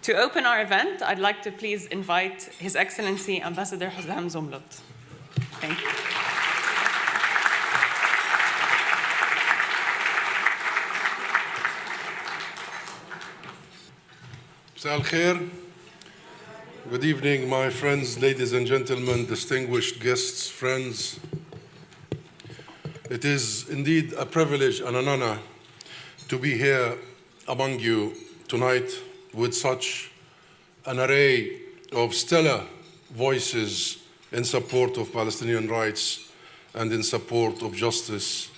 To open our event, I'd like to please invite His Excellency Ambassador Husam Zomlot. Thank you. مساء الخير. Good evening, my friends, ladies and gentlemen, distinguished guests, friends. It is indeed a privilege and an honor to be here among you tonight with such an array of stellar voices in support of Palestinian rights and in support of justice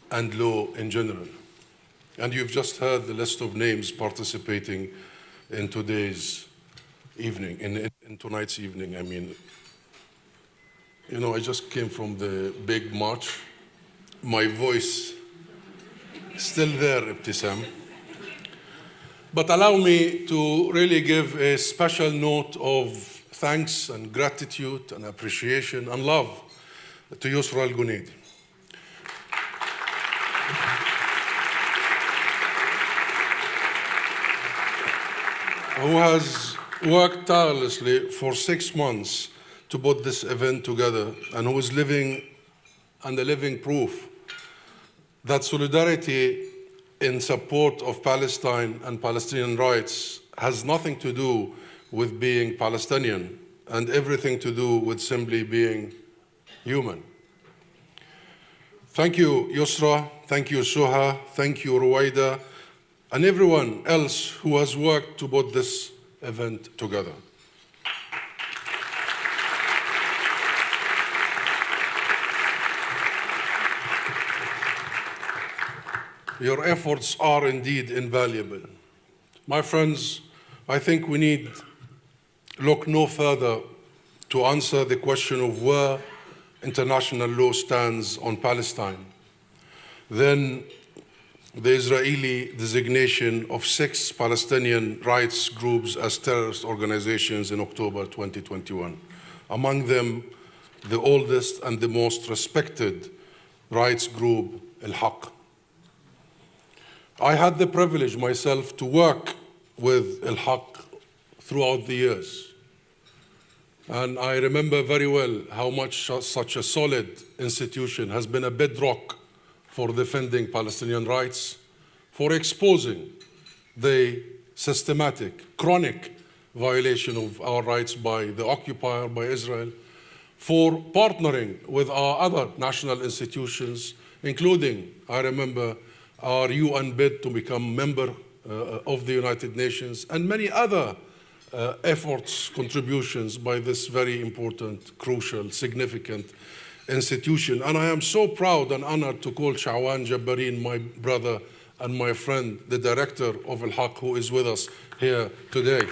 and law in general. And you've just heard the list of names participating in today's evening, in tonight's evening, I mean. You know, I just came from the big march. My voice still there, Ibtisam. But allow me to really give a special note of thanks and gratitude and appreciation and love to Yusra Al-Gunaidi, who has worked tirelessly for 6 months to put this event together, and who is living and a living proof that solidarity in support of Palestine and Palestinian rights has nothing to do with being Palestinian and everything to do with simply being human. Thank you, Yusra. Thank you, Suha. Thank you, Ruwaida, and everyone else who has worked to put this event together. Your efforts are indeed invaluable. My friends, I think we need look no further to answer the question of where international law stands on Palestine than the Israeli designation of 6 Palestinian rights groups as terrorist organizations in October 2021. Among them, the oldest and the most respected rights group, Al-Haq. I had the privilege myself to work with Al-Haq throughout the years. And I remember very well how much such a solid institution has been a bedrock for defending Palestinian rights, for exposing the systematic, chronic violation of our rights by the occupier, by Israel, for partnering with our other national institutions, including, I remember, our UN bid to become member of the United Nations, and many other efforts, contributions by this very important, crucial, significant institution. And I am so proud and honored to call Sha'wan Jabbareen, my brother and my friend, the director of Al-Haq, who is with us here today.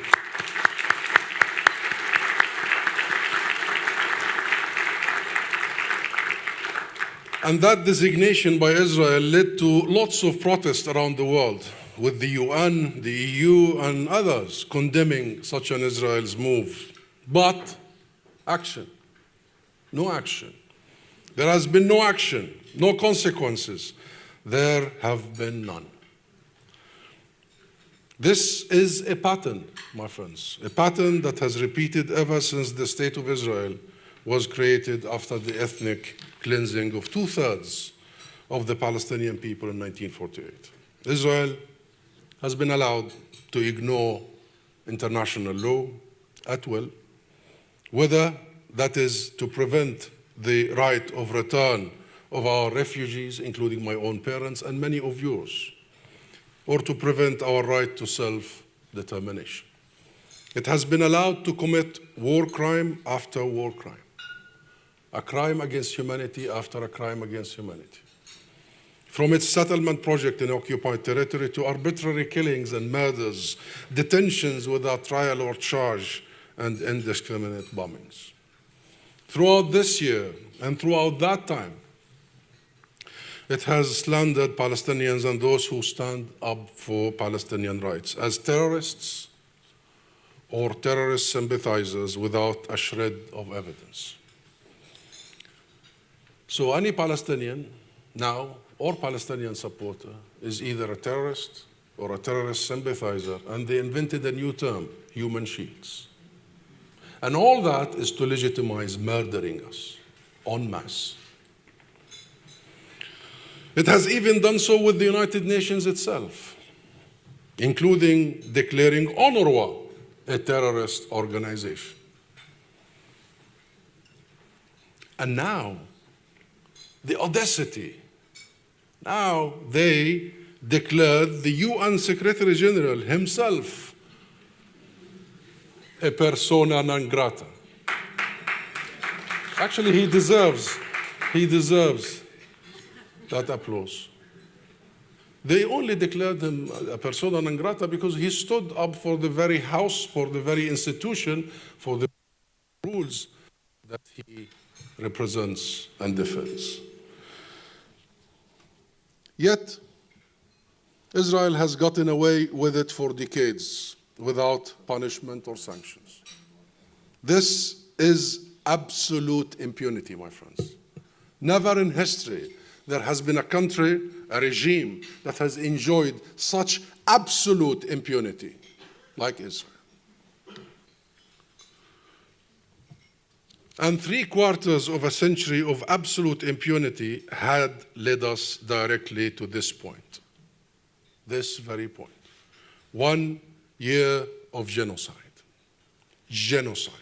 And that designation by Israel led to lots of protests around the world, with the UN, the EU, and others condemning such an Israel's move. But action, no action. There has been no action, no consequences. There have been none. This is a pattern, my friends, a pattern that has repeated ever since the State of Israel was created after the ethnic cleansing of 2/3 of the Palestinian people in 1948. Israel has been allowed to ignore international law at will, whether that is to prevent the right of return of our refugees, including my own parents and many of yours, or to prevent our right to self-determination. It has been allowed to commit war crime after war crime, a crime against humanity after a crime against humanity. From its settlement project in occupied territory to arbitrary killings and murders, detentions without trial or charge, and indiscriminate bombings. Throughout this year and throughout that time, it has slandered Palestinians and those who stand up for Palestinian rights as terrorists or terrorist sympathizers without a shred of evidence. So any Palestinian now or Palestinian supporter is either a terrorist or a terrorist sympathizer, and they invented a new term, human shields. And all that is to legitimize murdering us en masse. It has even done so with the United Nations itself, including declaring UNRWA a terrorist organization. And now, the audacity, now they declared the UN Secretary General himself a persona non grata. Actually, he deserves that applause. They only declared him a persona non grata because he stood up for the very house, for the very institution, for the rules that he represents and defends. Yet, Israel has gotten away with it for decades without punishment or sanctions. This is absolute impunity, my friends. Never in history there has been a country, a regime, that has enjoyed such absolute impunity like Israel. And 3/4 of a century of absolute impunity had led us directly to this point, this very point. 1 year of genocide. Genocide.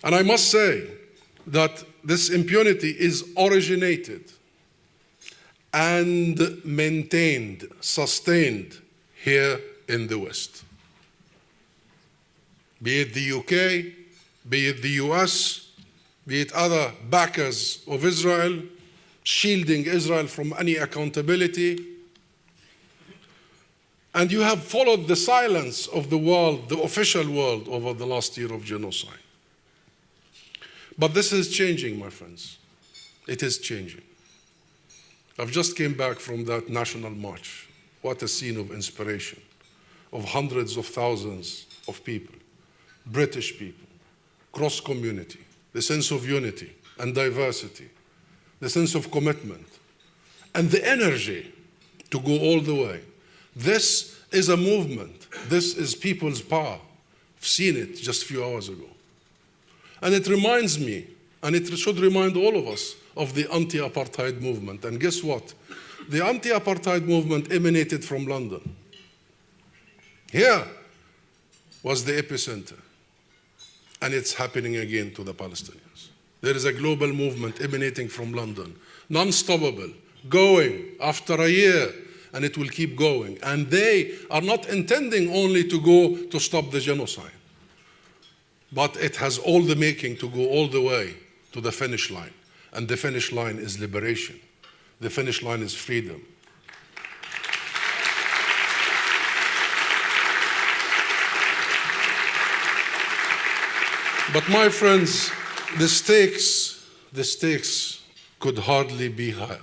And I must say that this impunity is originated and maintained, sustained here in the West. Be it the UK, be it the US, be it other backers of Israel, shielding Israel from any accountability. And you have followed the silence of the world, the official world, over the last year of genocide. But this is changing, my friends. It is changing. I've just came back from that national march. What a scene of inspiration, of hundreds of thousands of people, British people, cross community, the sense of unity and diversity, the sense of commitment, and the energy to go all the way. This is a movement. This is people's power. I've seen it just a few hours ago. And it reminds me, and it should remind all of us, of the anti-apartheid movement. And guess what? The anti-apartheid movement emanated from London. Here was the epicenter. And it's happening again to the Palestinians. There is a global movement emanating from London, non-stoppable, going after a year, and it will keep going. And they are not intending only to go to stop the genocide, but it has all the making to go all the way to the finish line. And the finish line is liberation. The finish line is freedom. But my friends, the stakes could hardly be higher.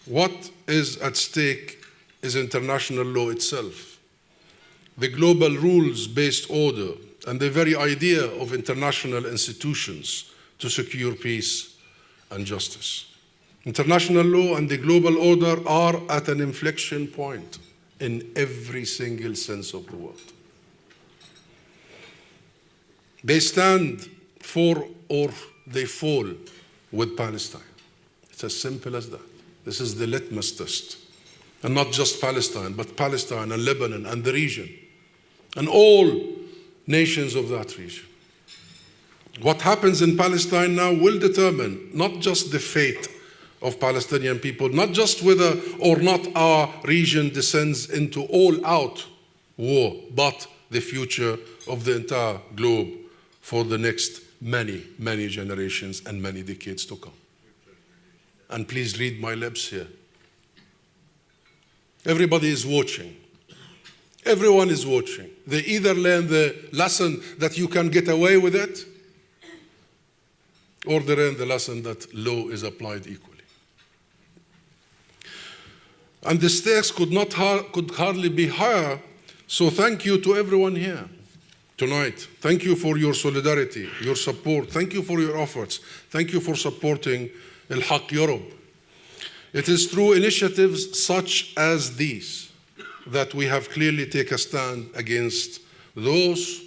What is at stake is international law itself, the global rules-based order, and the very idea of international institutions to secure peace and justice. International law and the global order are at an inflection point in every single sense of the word. They stand for or they fall with Palestine. It's as simple as that. This is the litmus test. And not just Palestine, but Palestine and Lebanon and the region and all nations of that region. What happens in Palestine now will determine not just the fate of Palestinian people, not just whether or not our region descends into all-out war, but the future of the entire globe for the next many, many generations and many decades to come. And please read my lips here. Everybody is watching. Everyone is watching. They either learn the lesson that you can get away with it, or they learn the lesson that law is applied equally. And the stakes could hardly be higher, so thank you to everyone here tonight. Thank you for your solidarity, your support. Thank you for your efforts. Thank you for supporting Al-Haq Europe. It is through initiatives such as these that we have clearly taken a stand against those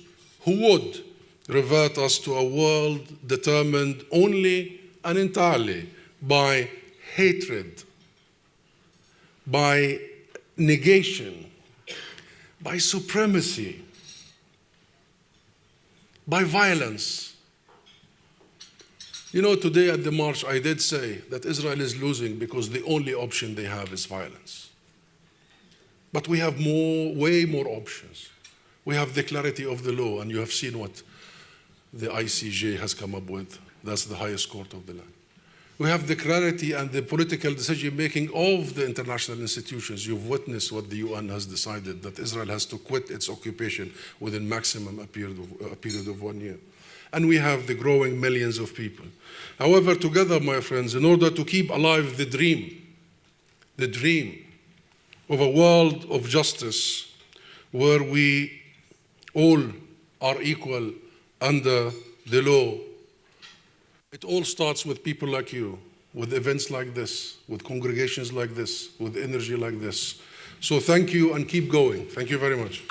who would revert us to a world determined only and entirely by hatred, by negation, by supremacy, by violence. You know, today at the march, I did say that Israel is losing because the only option they have is violence. But we have way more options. We have the clarity of the law, and you have seen what the ICJ has come up with. That's the highest court of the land. We have the clarity and the political decision-making of the international institutions. You've witnessed what the UN has decided, that Israel has to quit its occupation within maximum a period of 1 year. And we have the growing millions of people. However, together, my friends, in order to keep alive the dream of a world of justice where we all are equal under the law, it all starts with people like you, with events like this, with congregations like this, with energy like this. So thank you and keep going. Thank you very much.